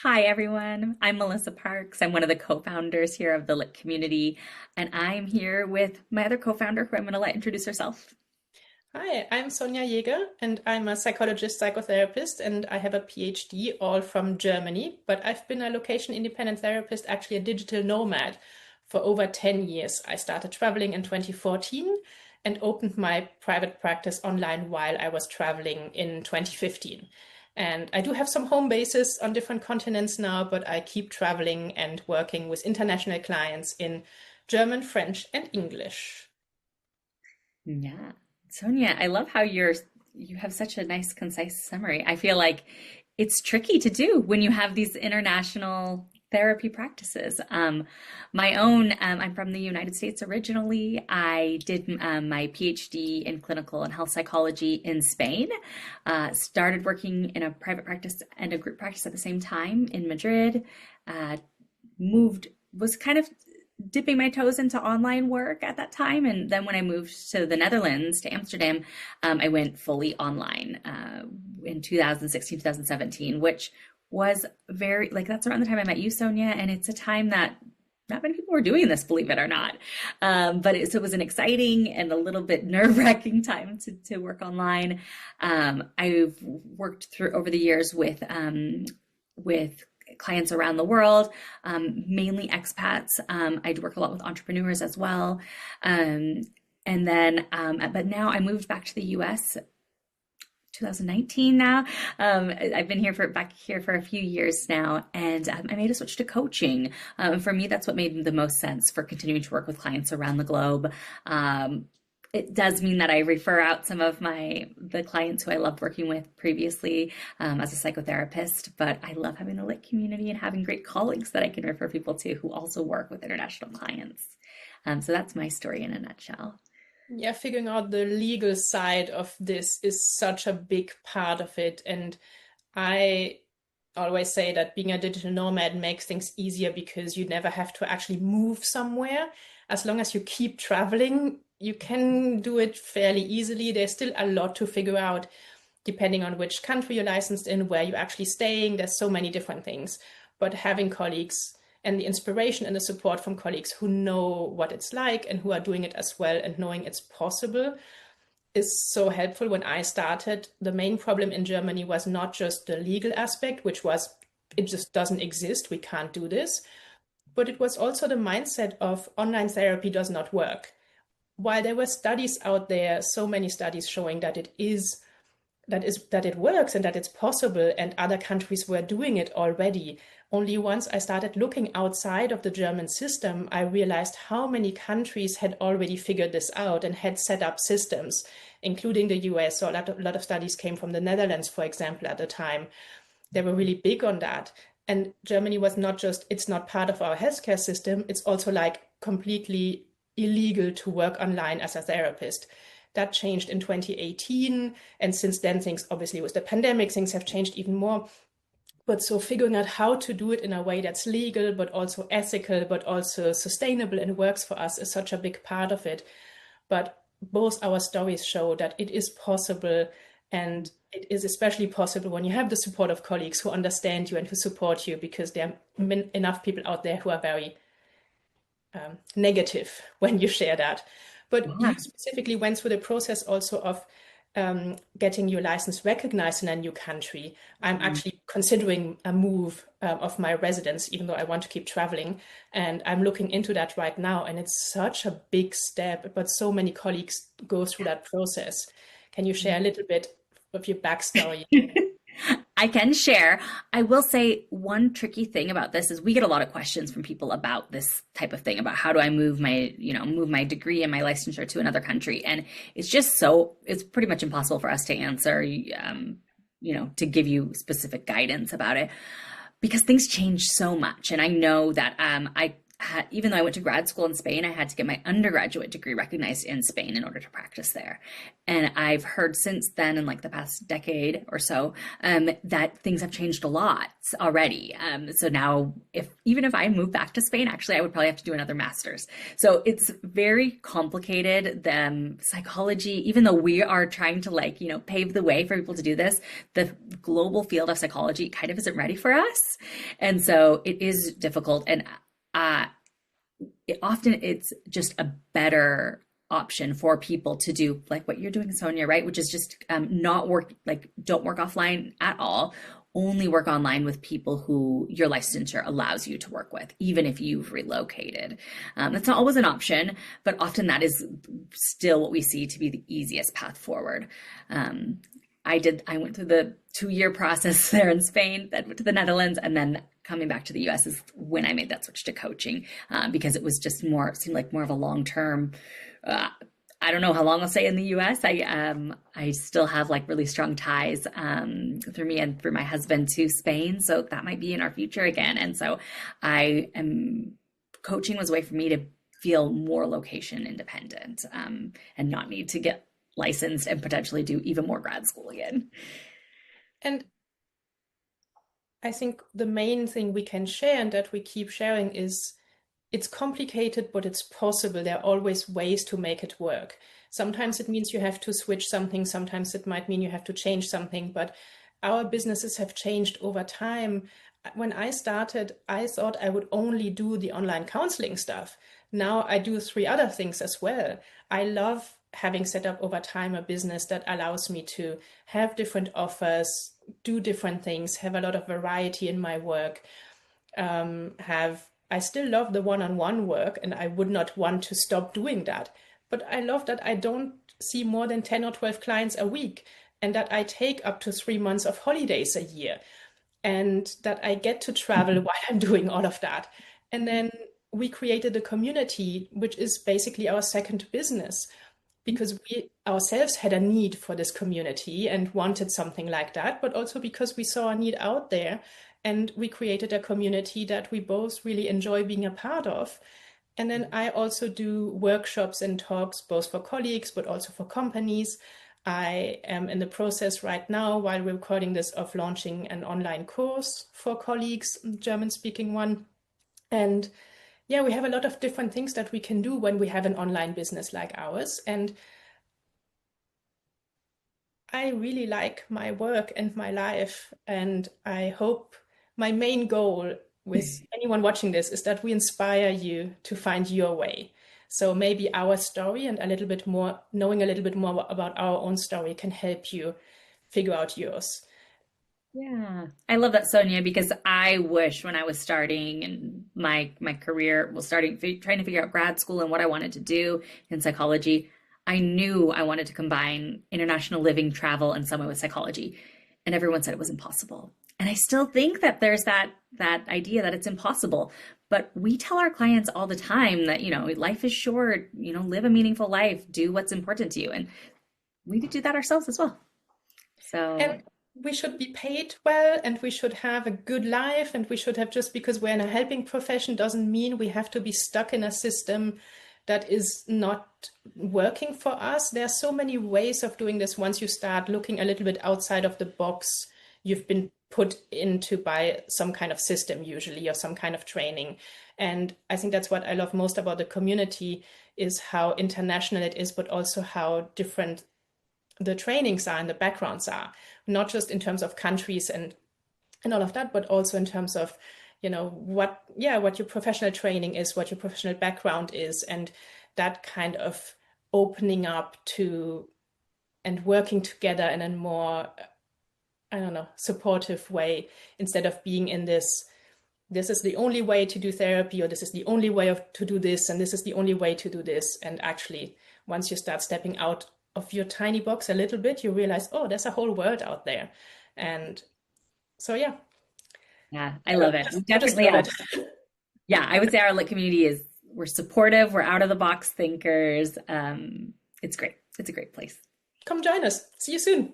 Hi, everyone. I'm Melissa Parks. I'm one of the co-founders here of the Lit community, and I'm here with my other co-founder who I'm going to let introduce herself. Hi, I'm Sonia Jaeger, and I'm a psychologist, psychotherapist, and I have a PhD all from Germany. But I've been a location independent therapist, actually a digital nomad, for over 10 years. I started traveling in 2014 and opened my private practice online while I was traveling in 2015. And I do have some home bases on different continents now, but I keep traveling and working with international clients in German, French, and English. Yeah. Sonia, I love how you have such a nice, concise summary. I feel like it's tricky to do when you have these international therapy practices. I'm from the United States originally. I did my PhD in clinical and health psychology in Spain. Started working in a private practice and a group practice at the same time in Madrid. Uh, moved was kind of dipping my toes into online work at that time. And then when I moved to the Netherlands, to Amsterdam, I went fully online in 2016, 2017, which was very, like, that's around the time I met you, Sonia. And it's a time that not many people were doing this, believe it or not. So it was an exciting and a little bit nerve-wracking time to work online. I've worked through over the years with clients around the world, mainly expats. I do work a lot with entrepreneurs as well. Um, but now I moved back to the US 2019 now. I've been back here for a few years now, and I made a switch to coaching. For me, that's what made the most sense for continuing to work with clients around the globe. It does mean that I refer out some of the clients who I loved working with previously as a psychotherapist, but I love having the Lit community and having great colleagues that I can refer people to who also work with international clients. So that's my story in a nutshell. Yeah, figuring out the legal side of this is such a big part of it. And I always say that being a digital nomad makes things easier because you never have to actually move somewhere. As long as you keep traveling, you can do it fairly easily. There's still a lot to figure out depending on which country you're licensed in, where you're actually staying. There's so many different things. But having colleagues and the inspiration and the support from colleagues who know what it's like and who are doing it as well and knowing it's possible is so helpful. When I started, the main problem in Germany was not just the legal aspect, which was it just doesn't exist, we can't do this, but it was also the mindset of online therapy does not work. While there were studies out there, so many studies showing that it works and that it's possible, and other countries were doing it already. Only once I started looking outside of the German system, I realized how many countries had already figured this out and had set up systems, including the US. So a lot of studies came from the Netherlands, for example, at the time. They were really big on that. And Germany was not just, it's not part of our healthcare system, it's also like completely illegal to work online as a therapist. That changed in 2018. And since then, things obviously with the pandemic, things have changed even more. But so figuring out how to do it in a way that's legal, but also ethical, but also sustainable and works for us is such a big part of it. But both our stories show that it is possible. And it is especially possible when you have the support of colleagues who understand you and who support you, because there are enough people out there who are very negative when you share that. But you Yeah. specifically went through the process also of getting your license recognized in a new country. I'm actually considering a move of my residence, even though I want to keep traveling. And I'm looking into that right now. And it's such a big step, but so many colleagues go through that process. Can you share a little bit of your backstory? I can share. I will say one tricky thing about this is we get a lot of questions from people about this type of thing, about how do I move my degree and my licensure to another country. And it's pretty much impossible for us to answer, to give you specific guidance about it because things change so much. And I know that even though I went to grad school in Spain, I had to get my undergraduate degree recognized in Spain in order to practice there. And I've heard since then, in like the past decade or so, that things have changed a lot already. So now, if even if I move back to Spain, actually, I would probably have to do another master's. So it's very complicated. The psychology, even though we are trying to like, pave the way for people to do this, the global field of psychology kind of isn't ready for us. And so it is difficult. And uh, it's just a better option for people to do like what you're doing, Sonia, right? Which is just not work, like don't work offline at all. Only work online with people who your licensure allows you to work with, even if you've relocated. That's not always an option, but often that is still what we see to be the easiest path forward. I went through the 2-year process there in Spain, then went to the Netherlands, and then coming back to the US is when I made that switch to coaching, because it was just it seemed like more of a long-term, I don't know how long I'll stay in the US. I still have like really strong ties through me and through my husband to Spain. So that might be in our future again. And so coaching was a way for me to feel more location independent, and not need to get licensed and potentially do even more grad school again. And I think the main thing we can share and that we keep sharing is it's complicated, but it's possible. There are always ways to make it work. Sometimes it means you have to switch something. Sometimes it might mean you have to change something, but our businesses have changed over time. When I started, I thought I would only do the online counseling stuff. Now I do 3 other things as well. I love having set up over time a business that allows me to have different offers, do different things, have a lot of variety in my work, I still love the one-on-one work and I would not want to stop doing that. But I love that I don't see more than 10 or 12 clients a week and that I take up to 3 months of holidays a year and that I get to travel while I'm doing all of that. And then we created a community, which is basically our second business because we ourselves had a need for this community and wanted something like that, but also because we saw a need out there. And we created a community that we both really enjoy being a part of. And then I also do workshops and talks, both for colleagues, but also for companies. I am in the process right now, while we're recording this, of launching an online course for colleagues, German-speaking one. And yeah, we have a lot of different things that we can do when we have an online business like ours. And I really like my work and my life. And I hope my main goal with anyone watching this is that we inspire you to find your way. So maybe our story and knowing a little bit more about our own story can help you figure out yours. Yeah, I love that, Sonia, because I wish when I was starting in my career, trying to figure out grad school and what I wanted to do in psychology, I knew I wanted to combine international living, travel, and somewhere with psychology, and everyone said it was impossible. And I still think that there's that idea that it's impossible. But we tell our clients all the time that, life is short, live a meaningful life, do what's important to you. And we need to do that ourselves as well. So, And we should be paid well and we should have a good life and we should have, just because we're in a helping profession doesn't mean we have to be stuck in a system that is not working for us. There are so many ways of doing this once you start looking a little bit outside of the box you've been put into by some kind of system usually, or some kind of training. And I think that's what I love most about the community, is how international it is, but also how different the trainings are and the backgrounds are, not just in terms of countries and all of that, but also in terms of, what your professional training is, what your professional background is, and that kind of opening up to and working together in a more, I don't know, supportive way, instead of being in this is the only way to do therapy, or this is the only way to do this, and this is the only way to do this. And actually, once you start stepping out of your tiny box a little bit, you realize, oh, there's a whole world out there. And so, yeah. Yeah, I love it. We I just definitely love have. it. Yeah, I would say our lit community we're supportive, we're out of the box thinkers. It's great. It's a great place. Come join us. See you soon.